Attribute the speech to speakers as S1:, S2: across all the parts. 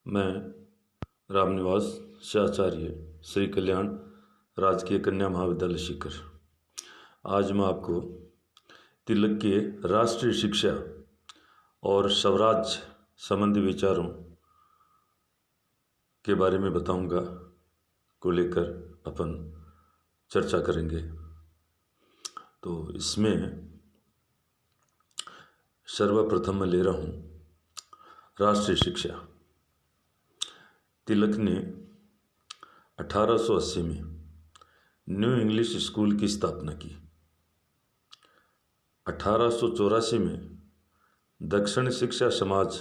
S1: मैं रामनिवास शाचार्य श्री कल्याण राजकीय कन्या महाविद्यालय सीकर। आज मैं आपको तिलक के राष्ट्रीय शिक्षा और स्वराज संबंधी विचारों के बारे में बताऊंगा, को लेकर अपन चर्चा करेंगे। तो इसमें सर्वप्रथम मैं ले रहा हूँ राष्ट्रीय शिक्षा। तिलक ने 1880 में न्यू इंग्लिश स्कूल की स्थापना की। 1884 में दक्षिण शिक्षा समाज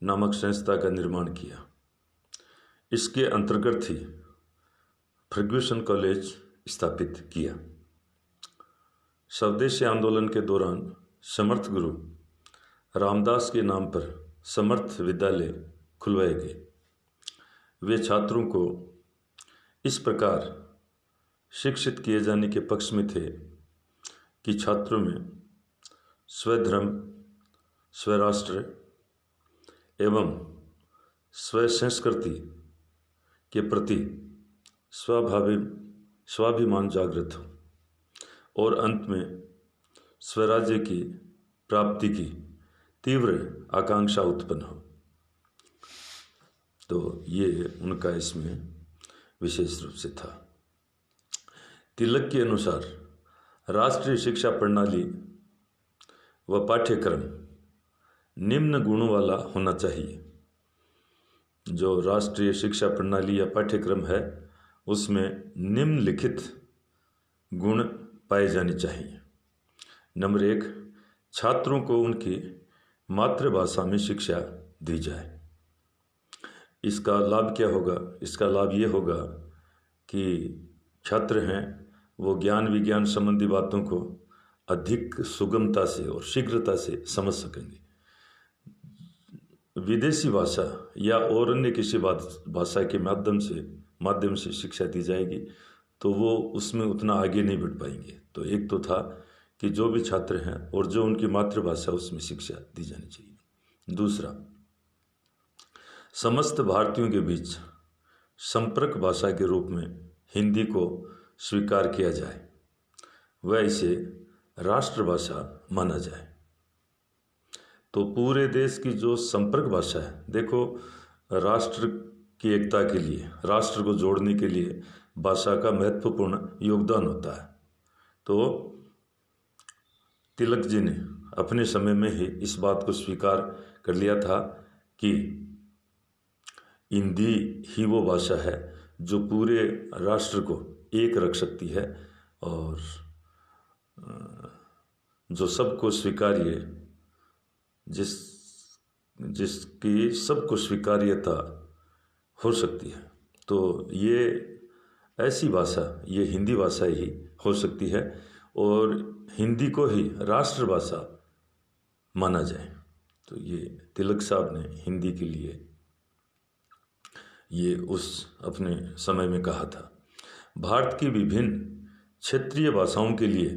S1: नामक संस्था का निर्माण किया। इसके अंतर्गत ही फर्ग्यूसन कॉलेज स्थापित किया। स्वदेशी आंदोलन के दौरान समर्थ गुरु रामदास के नाम पर समर्थ विद्यालय खुलवाए गए। वे छात्रों को इस प्रकार शिक्षित किए जाने के पक्ष में थे कि छात्रों में स्वधर्म, स्वराष्ट्र एवं स्व संस्कृति के प्रति स्वाभिमान जागृत हो और अंत में स्वराज्य की प्राप्ति की तीव्र आकांक्षा उत्पन्न हो। तो ये उनका इसमें विशेष रूप से था। तिलक के अनुसार राष्ट्रीय शिक्षा प्रणाली व पाठ्यक्रम निम्न गुणों वाला होना चाहिए। जो राष्ट्रीय शिक्षा प्रणाली या पाठ्यक्रम है उसमें निम्नलिखित गुण पाए जाने चाहिए। नंबर 1, छात्रों को उनकी मातृभाषा में शिक्षा दी जाए। इसका लाभ क्या होगा? इसका लाभ ये होगा कि छात्र हैं वो ज्ञान विज्ञान संबंधी बातों को अधिक सुगमता से और शीघ्रता से समझ सकेंगे। विदेशी भाषा या और अन्य किसी भाषा के माध्यम से शिक्षा दी जाएगी तो वो उसमें उतना आगे नहीं बढ़ पाएंगे। तो एक तो था कि जो भी छात्र हैं और जो उनकी मातृभाषा उसमें शिक्षा दी जानी चाहिए। दूसरा, समस्त भारतीयों के बीच संपर्क भाषा के रूप में हिंदी को स्वीकार किया जाए व इसे राष्ट्रभाषा माना जाए। तो पूरे देश की जो संपर्क भाषा है, देखो राष्ट्र की एकता के लिए, राष्ट्र को जोड़ने के लिए भाषा का महत्वपूर्ण योगदान होता है। तो तिलक जी ने अपने समय में ही इस बात को स्वीकार कर लिया था कि हिंदी ही वो भाषा है जो पूरे राष्ट्र को एक रख सकती है और जो सबको स्वीकार्य, जिसकी सबको स्वीकार्यता हो सकती है। तो ये ऐसी भाषा, ये हिंदी भाषा ही हो सकती है और हिंदी को ही राष्ट्रभाषा माना जाए। तो ये तिलक साहब ने हिंदी के लिए ये उस अपने समय में कहा था। भारत की विभिन्न क्षेत्रीय भाषाओं के लिए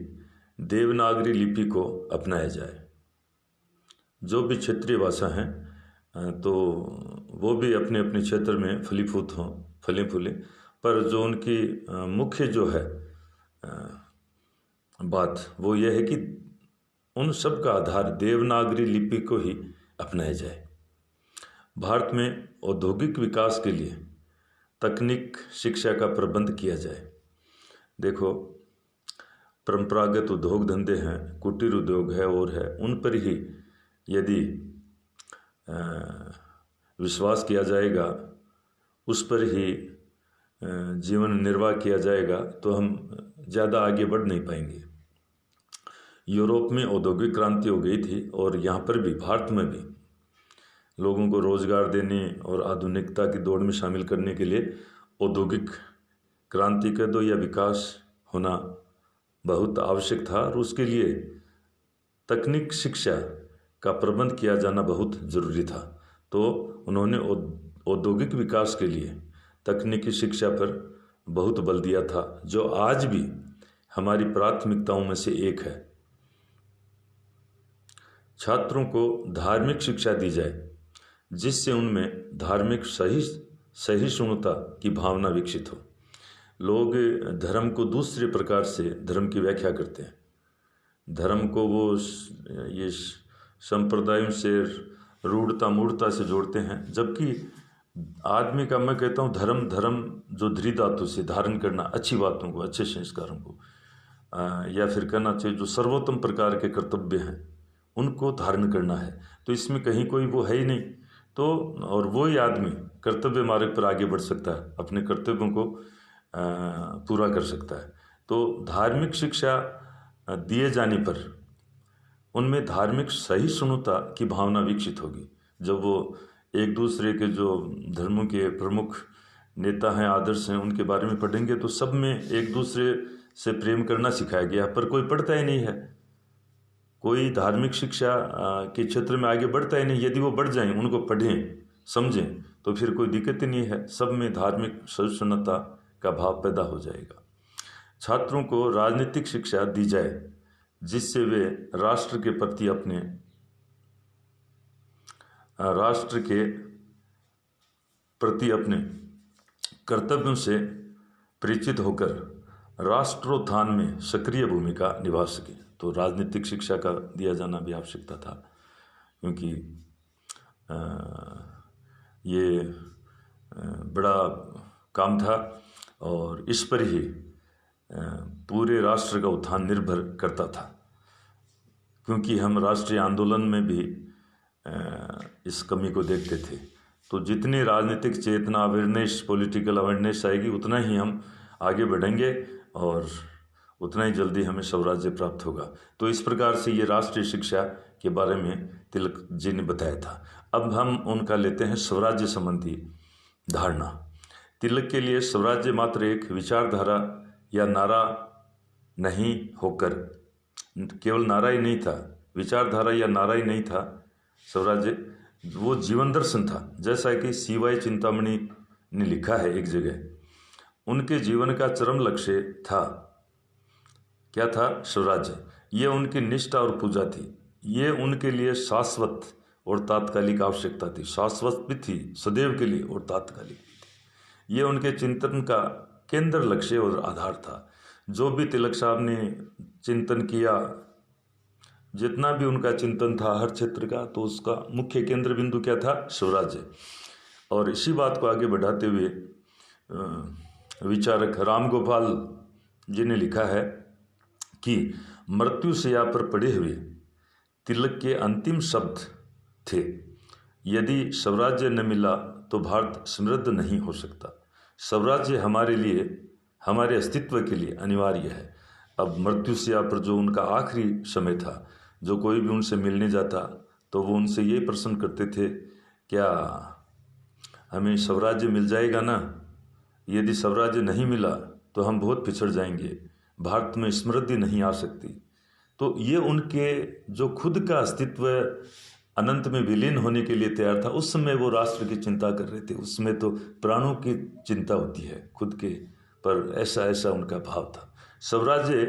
S1: देवनागरी लिपि को अपनाया जाए। जो भी क्षेत्रीय भाषा हैं तो वो भी अपने अपने क्षेत्र में फलीभूत हों, फले फूलें, पर जो उनकी मुख्य जो है बात वो यह है कि उन सब का आधार देवनागरी लिपि को ही अपनाया जाए। भारत में औद्योगिक विकास के लिए तकनीक शिक्षा का प्रबंध किया जाए। देखो परंपरागत उद्योग धंधे हैं, कुटीर उद्योग है और है, उन पर ही यदि विश्वास किया जाएगा, उस पर ही जीवन निर्वाह किया जाएगा तो हम ज़्यादा आगे बढ़ नहीं पाएंगे। यूरोप में औद्योगिक क्रांति हो गई थी और यहाँ पर भी भारत में भी लोगों को रोजगार देने और आधुनिकता की दौड़ में शामिल करने के लिए औद्योगिक क्रांति का दो या विकास होना बहुत आवश्यक था और उसके लिए तकनीक शिक्षा का प्रबंध किया जाना बहुत ज़रूरी था। तो उन्होंने औद्योगिक विकास के लिए तकनीकी शिक्षा पर बहुत बल दिया था, जो आज भी हमारी प्राथमिकताओं में से एक है। छात्रों को धार्मिक शिक्षा दी जाए जिससे उनमें धार्मिक सहिष्णुता की भावना विकसित हो। लोग धर्म को दूसरे प्रकार से धर्म की व्याख्या करते हैं। धर्म को वो ये संप्रदायों से रूढ़ता मूढ़ता से जोड़ते हैं, जबकि आदमी का, मैं कहता हूँ धर्म जो धृ धातु से धारण करना, अच्छी बातों को, अच्छे संस्कारों को, या फिर कहना चाहिए जो सर्वोत्तम प्रकार के कर्तव्य हैं उनको धारण करना है। तो इसमें कहीं कोई वो है ही नहीं। तो और वो ही आदमी कर्तव्य मार्ग पर आगे बढ़ सकता है, अपने कर्तव्यों को पूरा कर सकता है। तो धार्मिक शिक्षा दिए जाने पर उनमें धार्मिक सहिष्णुता की भावना विकसित होगी। जब वो एक दूसरे के जो धर्मों के प्रमुख नेता हैं, आदर्श हैं, उनके बारे में पढ़ेंगे तो सब में एक दूसरे से प्रेम करना सिखाया गया, पर कोई पढ़ता ही नहीं है, कोई धार्मिक शिक्षा के क्षेत्र में आगे बढ़ता ही नहीं। यदि वो बढ़ जाएं, उनको पढ़ें समझें तो फिर कोई दिक्कत ही नहीं है, सब में धार्मिक सहिष्णुता का भाव पैदा हो जाएगा। छात्रों को राजनीतिक शिक्षा दी जाए जिससे वे राष्ट्र के प्रति अपने कर्तव्यों से परिचित होकर राष्ट्रोत्थान में सक्रिय भूमिका निभा सके। तो राजनीतिक शिक्षा का दिया जाना भी आवश्यकता था, क्योंकि ये बड़ा काम था और इस पर ही पूरे राष्ट्र का उत्थान निर्भर करता था। क्योंकि हम राष्ट्रीय आंदोलन में भी इस कमी को देखते थे। तो जितनी राजनीतिक चेतना, अवेयरनेस, पॉलिटिकल अवेयरनेस आएगी, उतना ही हम आगे बढ़ेंगे और उतना ही जल्दी हमें स्वराज्य प्राप्त होगा। तो इस प्रकार से ये राष्ट्रीय शिक्षा के बारे में तिलक जी ने बताया था। अब हम उनका लेते हैं स्वराज्य संबंधी धारणा। तिलक के लिए स्वराज्य मात्र एक विचारधारा या नारा नहीं होकर, केवल नारा ही नहीं था, विचारधारा या नारा ही नहीं था, स्वराज्य वो जीवन दर्शन था। जैसा कि सीवाई चिंतामणि ने लिखा है एक जगह, उनके जीवन का चरम लक्ष्य था, क्या था? स्वराज्य। ये उनकी निष्ठा और पूजा थी। ये उनके लिए शाश्वत और तात्कालिक आवश्यकता थी। शाश्वत भी थी सदैव के लिए और तात्कालिक भी थी। ये उनके चिंतन का केंद्र, लक्ष्य और आधार था। जो भी तिलक साहब ने चिंतन किया, जितना भी उनका चिंतन था हर क्षेत्र का, तो उसका मुख्य केंद्र बिंदु क्या था? स्वराज्य। और इसी बात को आगे बढ़ाते हुए विचारक राम गोपाल जी ने लिखा है कि मृत्यु शैया पर पड़े हुए तिलक के अंतिम शब्द थे, यदि स्वराज्य न मिला तो भारत समृद्ध नहीं हो सकता। स्वराज्य हमारे लिए, हमारे अस्तित्व के लिए अनिवार्य है। अब मृत्यु शैया पर जो उनका आखिरी समय था, जो कोई भी उनसे मिलने जाता तो वो उनसे ये प्रश्न करते थे, क्या हमें स्वराज्य मिल जाएगा ना? यदि स्वराज्य नहीं मिला तो हम बहुत पिछड़ जाएंगे, भारत में समृद्धि नहीं आ सकती। तो ये उनके जो खुद का अस्तित्व अनंत में विलीन होने के लिए तैयार था, उस समय वो राष्ट्र की चिंता कर रहे थे। उस समय तो प्राणों की चिंता होती है खुद के, पर ऐसा उनका भाव था। स्वराज्य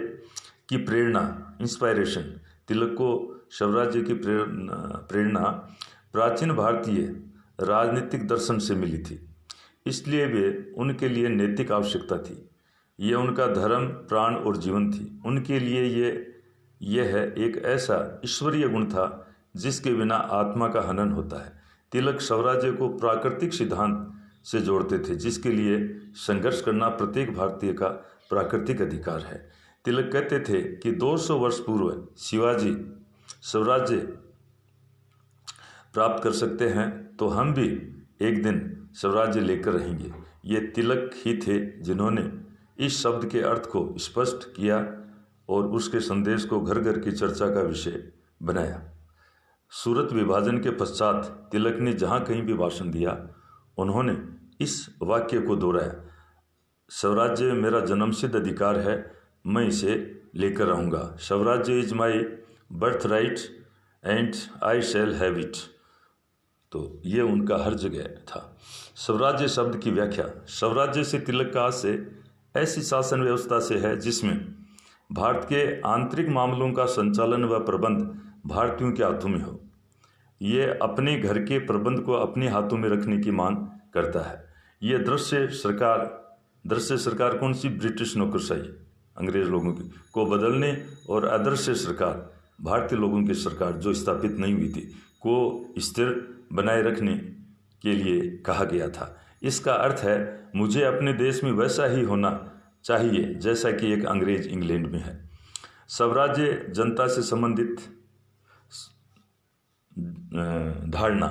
S1: की प्रेरणा, इंस्पायरेशन, तिलक को स्वराज्य की प्रेरणा प्राचीन भारतीय राजनीतिक दर्शन से मिली थी, इसलिए वे उनके लिए नैतिक आवश्यकता थी। ये उनका धर्म, प्राण और जीवन थी। उनके लिए यह एक ऐसा ईश्वरीय गुण था जिसके बिना आत्मा का हनन होता है। तिलक स्वराज्य को प्राकृतिक सिद्धांत से जोड़ते थे, जिसके लिए संघर्ष करना प्रत्येक भारतीय का प्राकृतिक अधिकार है। तिलक कहते थे कि 200 वर्ष पूर्व शिवाजी स्वराज्य प्राप्त कर सकते हैं, तो हम भी एक दिन स्वराज्य लेकर रहेंगे। ये तिलक ही थे जिन्होंने इस शब्द के अर्थ को स्पष्ट किया और उसके संदेश को घर घर की चर्चा का विषय बनाया। सूरत विभाजन के पश्चात तिलक ने जहाँ कहीं भी भाषण दिया, उन्होंने इस वाक्य को दोहराया, स्वराज्य मेरा जन्मसिद्ध अधिकार है, मैं इसे लेकर रहूँगा। स्वराज्य is my birth right and I shall have it. तो ये उनका हर जगह था। स्वराज्य शब्द की व्याख्या, स्वराज्य से तिलक का से ऐसी शासन व्यवस्था से है जिसमें भारत के आंतरिक मामलों का संचालन व प्रबंध भारतीयों के हाथों में हो। ये अपने घर के प्रबंध को अपने हाथों में रखने की मांग करता है। ये दृश्य सरकार कौन सी? ब्रिटिश नौकरशाही अंग्रेज लोगों की को बदलने और आदर्श सरकार भारतीय लोगों की सरकार जो स्थापित नहीं हुई थी को स्थिर बनाए रखने के लिए कहा गया था। इसका अर्थ है मुझे अपने देश में वैसा ही होना चाहिए जैसा कि एक अंग्रेज इंग्लैंड में है। स्वराज्य जनता से संबंधित धारणा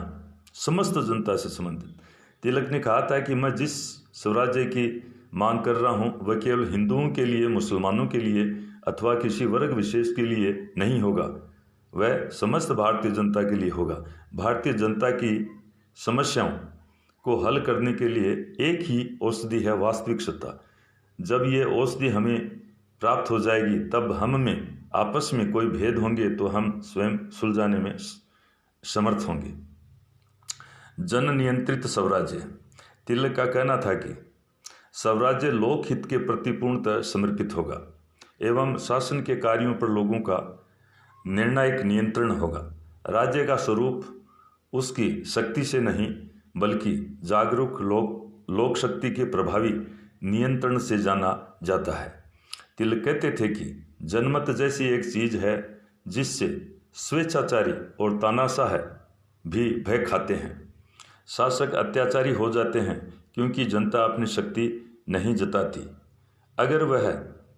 S1: समस्त जनता से संबंधित। तिलक ने कहा था कि मैं जिस स्वराज्य की मांग कर रहा हूँ वह केवल हिंदुओं के लिए, मुसलमानों के लिए अथवा किसी वर्ग विशेष के लिए नहीं होगा, वह समस्त भारतीय जनता के लिए होगा। भारतीय जनता की समस्याओं को हल करने के लिए एक ही औषधि है, वास्तविक सत्ता। जब ये औषधि हमें प्राप्त हो जाएगी तब हम में आपस में कोई भेद होंगे तो हम स्वयं सुलझाने में समर्थ होंगे। जन नियंत्रित स्वराज्य। तिलक का कहना था कि स्वराज्य लोकहित के प्रति पूर्णतः समर्पित होगा एवं शासन के कार्यों पर लोगों का निर्णायक नियंत्रण होगा। राज्य का स्वरूप उसकी शक्ति से नहीं बल्कि जागरूक लोक शक्ति के प्रभावी नियंत्रण से जाना जाता है। तिलक कहते थे कि जनमत जैसी एक चीज है जिससे स्वेच्छाचारी और तानाशाह भी भय खाते हैं। शासक अत्याचारी हो जाते हैं क्योंकि जनता अपनी शक्ति नहीं जताती। अगर वह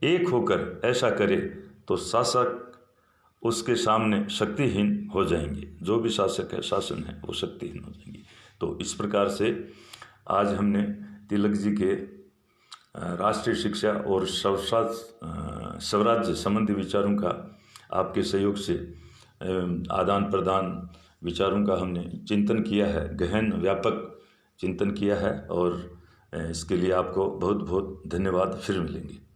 S1: एक होकर ऐसा करे तो शासक उसके सामने शक्तिहीन हो जाएंगे। जो भी शासक है, शासन है, वो शक्तिहीन हो जाएंगे। तो इस प्रकार से आज हमने तिलक जी के राष्ट्रीय शिक्षा और स्वराज्य संबंधी विचारों का आपके सहयोग से आदान प्रदान विचारों का हमने चिंतन किया है, गहन व्यापक चिंतन किया है और इसके लिए आपको बहुत बहुत धन्यवाद। फिर मिलेंगे।